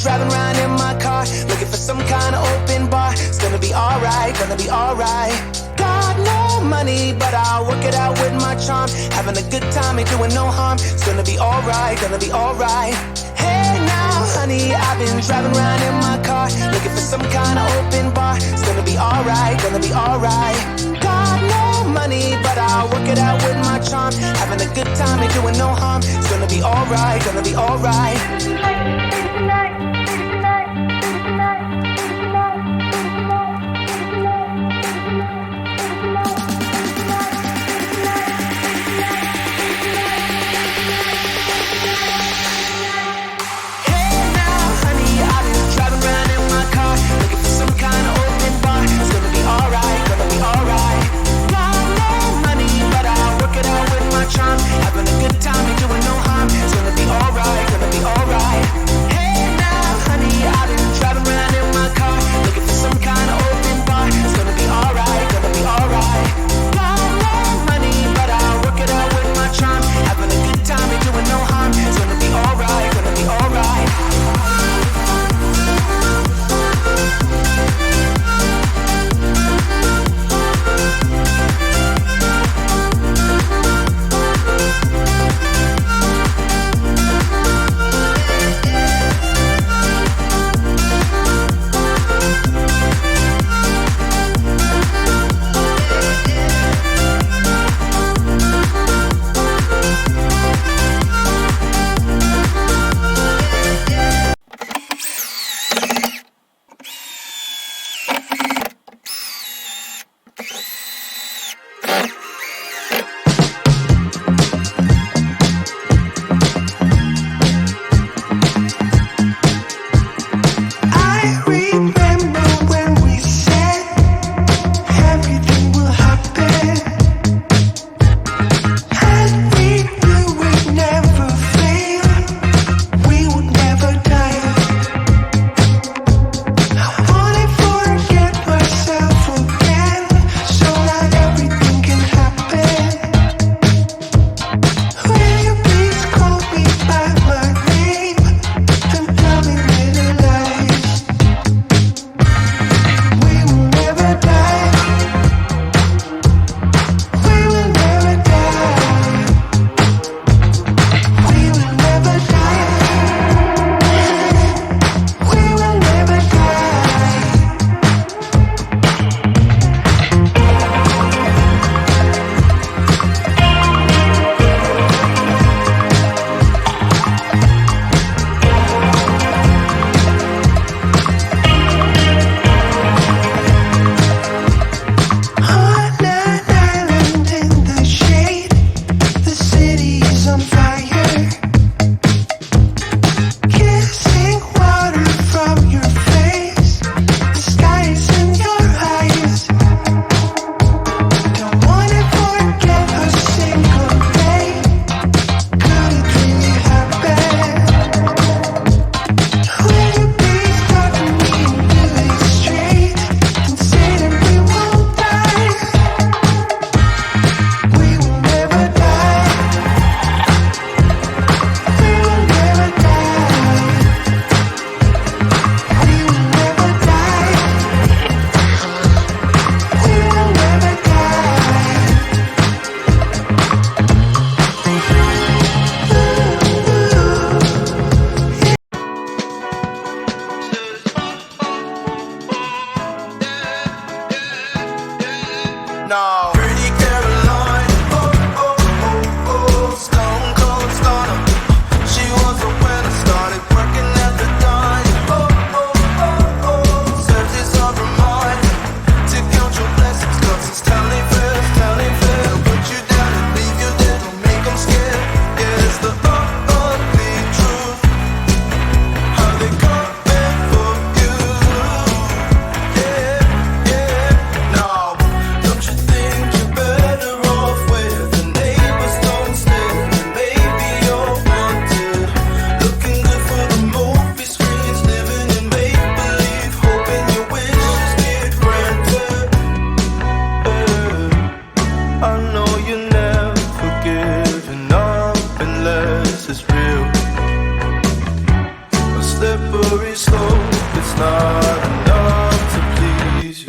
Driving around in my car, looking for some kind of open bar. It's gonna be alright, gonna be alright. Got no money, but I'll work it out with my charm. Having a good time, ain't doing no harm. It's gonna be alright, gonna be alright. Hey now, honey, I've been driving around in my car, looking for some kind of open bar. It's gonna be alright, gonna be alright. Got no money, but I'll work it out with my charm. Having a good time, ain't doing no harm. It's gonna be alright, gonna be alright. Having a good time, ain't doing no harm. It's gonna be alright, gonna be alright. Hey now,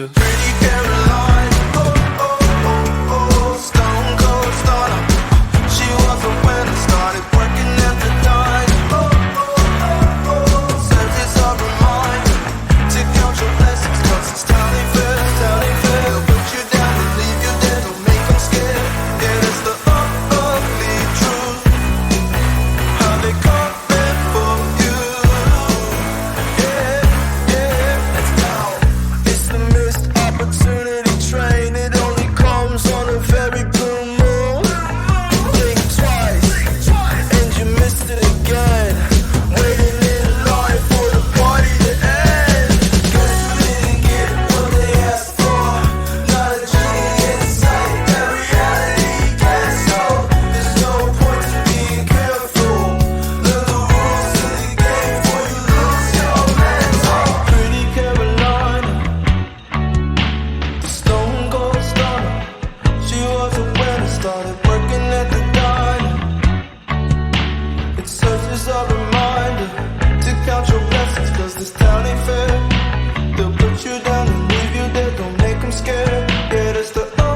Pretty Caroline, oh, oh, oh, oh, stone cold stunner. She was a winner, started working at the dime. Oh, oh, oh, oh, serves as a reminder to count your blessings, 'cause it's town ain't fair, town ain't fair. They'll put you down and leave you there, don't make them scared. Yeah, that's the ugly truth, how they come for you. Yeah, yeah, let's go. It's the missed opportunity train, it only comes on a very blue moon. Blink twice, and you missed it again. Waiting in line for the party to end. Guess you didn't get what they asked for. Not a genie in sight, that reality gets so. There's no point to being careful. Learn the rules of the game before you lose your mental. Pretty Carolina, the stone cold stunner. She was a winner, started working at the diner. It serves as a reminder to count your blessings, 'cause this town ain't fair. They'll put you down and leave you there, don't make them scared. Yeah, that's the oh.